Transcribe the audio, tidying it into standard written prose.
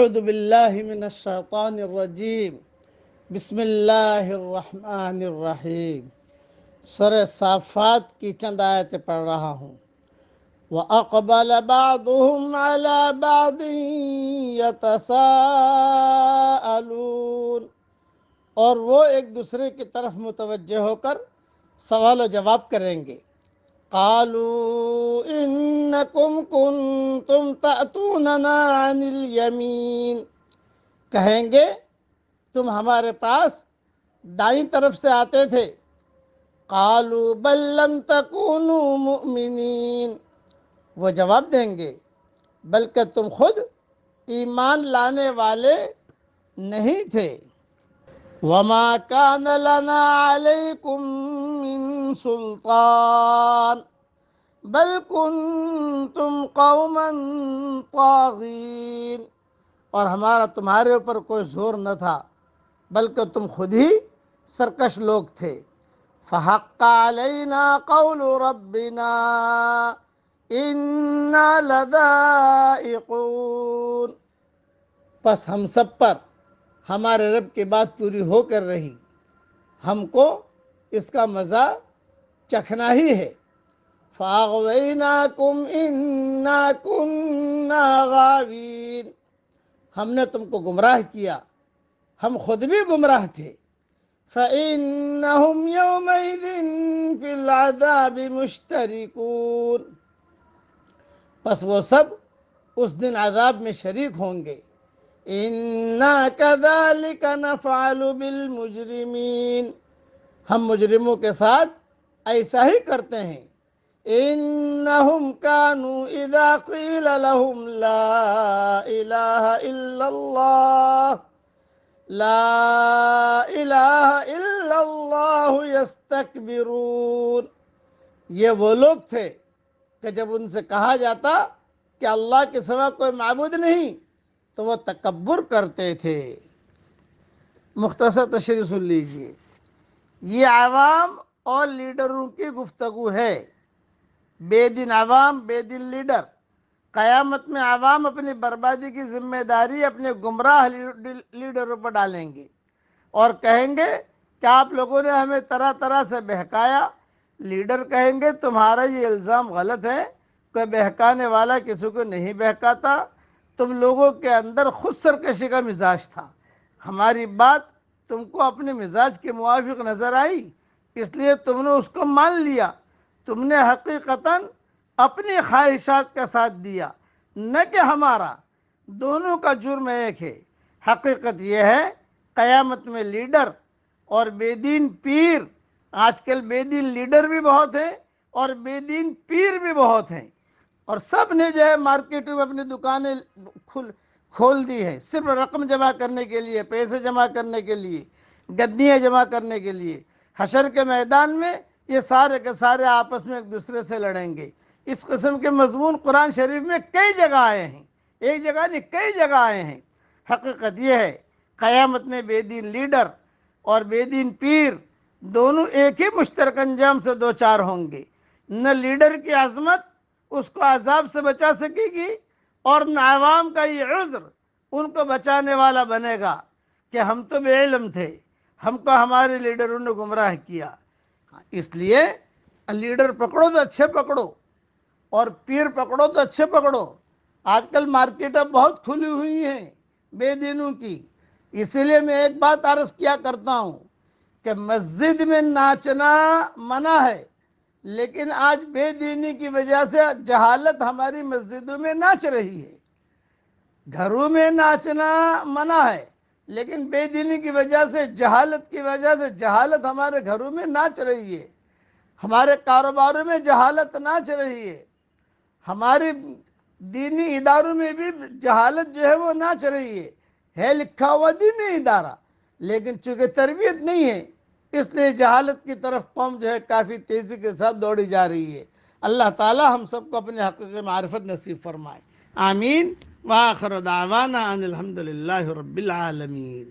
اعوذ باللہ من الشیطان الرجیم بسم اللہ الرحمن الرحیم۔ سورہ صافات کی چند آیتیں پڑھ رہا ہوں۔ وَأَقْبَلَ بَعْضُهُمْ عَلَى بَعْضٍ يَتَسَاءَلُونَ، اور وہ ایک دوسرے کی طرف متوجہ ہو کر سوال و جواب کریں گے۔ قالوا انکم کنتم تأتوننا عن الیمین، کہیں گے تم ہمارے پاس دائیں طرف سے آتے تھے۔ قالوا بل لم تکونوا مؤمنین، وہ جواب دیں گے بلکہ تم خود ایمان لانے والے نہیں تھے۔ وما كان لنا عليكم من سلطان بل كنتم قوما طاغین، اور ہمارا تمہارے اوپر کوئی زور نہ تھا بلکہ تم خود ہی سرکش لوگ تھے۔ فحق علینا قول ربنا انا لذائقون، پس ہم سب پر ہمارے رب کی بات پوری ہو کر رہی، ہم کو اس کا مزہ چکھنا ہی ہے۔ فَأَغْوَيْنَاكُمْ إِنَّا كُنَّا غَاوِينَ، ہم نے تم کو گمراہ کیا، ہم خود بھی گمراہ تھے۔ فَإِنَّهُمْ يَوْمَئِذٍ فِي الْعَذَابِ مُشْتَرِكُونَ، پس وہ سب اس دن عذاب میں شریک ہوں گے۔ اِنَّا كَذَلِكَ نَفْعَلُ بِالْمُجْرِمِينَ، ہم مجرموں کے ساتھ ایسا ہی کرتے ہیں۔ اِنَّهُمْ كَانُوا اِذَا قِيلَ لَهُمْ لَا إِلَهَ إِلَّا اللَّهُ يَسْتَكْبِرُونَ، یہ وہ لوگ تھے کہ جب ان سے کہا جاتا کہ اللہ کے سوا کوئی معبود نہیں تو وہ تکبر کرتے تھے۔ مختصر تشریح سن لیجئے۔ یہ عوام اور لیڈروں کی گفتگو ہے۔ بے دین عوام، بے دین لیڈر، قیامت میں عوام اپنی بربادی کی ذمہ داری اپنے گمراہ لیڈروں پر ڈالیں گے اور کہیں گے کہ آپ لوگوں نے ہمیں طرح طرح سے بہکایا۔ لیڈر کہیں گے تمہارا یہ الزام غلط ہے، کوئی بہکانے والا کسی کو نہیں بہکاتا، تم لوگوں کے اندر خود سرکشی کا مزاج تھا، ہماری بات تم کو اپنے مزاج کے موافق نظر آئی اس لیے تم نے اس کو مان لیا، تم نے حقیقتاً اپنی خواہشات کا ساتھ دیا نہ کہ ہمارا، دونوں کا جرم ایک ہے۔ حقیقت یہ ہے قیامت میں لیڈر اور بے دین پیر، آج کل بے دین لیڈر بھی بہت ہیں اور بے دین پیر بھی بہت ہیں، اور سب نے جو ہے مارکیٹوں میں اپنی دکانیں کھول دی ہیں صرف رقم جمع کرنے کے لیے، پیسے جمع کرنے کے لیے، گدیاں جمع کرنے کے لیے۔ حشر کے میدان میں یہ سارے کے سارے آپس میں ایک دوسرے سے لڑیں گے۔ اس قسم کے مضمون قرآن شریف میں کئی جگہ آئے ہیں، ایک جگہ نہیں کئی جگہ آئے ہیں۔ حقیقت یہ ہے قیامت میں بے دین لیڈر اور بے دین پیر دونوں ایک ہی مشترک انجام سے دوچار ہوں گے۔ نہ لیڈر کی عظمت اس کو عذاب سے بچا سکے گی اور نہ عوام کا یہ عذر ان کو بچانے والا بنے گا کہ ہم تو بے علم تھے، ہم کو ہمارے لیڈروں نے گمراہ کیا۔ اس لیے لیڈر پکڑو تو اچھے پکڑو اور پیر پکڑو تو اچھے پکڑو۔ آج کل مارکیٹیں بہت کھلی ہوئی ہیں بے دینوں کی، اسی لیے میں ایک بات عرض کیا کرتا ہوں کہ مسجد میں ناچنا منع ہے، لیکن آج بے دینی کی وجہ سے جہالت ہماری مسجدوں میں ناچ رہی ہے۔ گھروں میں ناچنا منع ہے لیکن بے دینی کی وجہ سے، جہالت کی وجہ سے جہالت ہمارے گھروں میں ناچ رہی ہے، ہمارے کاروباروں میں جہالت ناچ رہی ہے، ہمارے دینی اداروں میں بھی جہالت جو ہے وہ ناچ رہی ہے لکھا ہوا دینی ادارہ، لیکن چونکہ تربیت نہیں ہے اس لیے جہالت کی طرف قوم جو ہے کافی تیزی کے ساتھ دوڑی جا رہی ہے۔ اللہ تعالی ہم سب کو اپنے حقیقی معرفت نصیب فرمائے، آمین۔ وآخر دعوانا ان الحمد للہ رب العالمین۔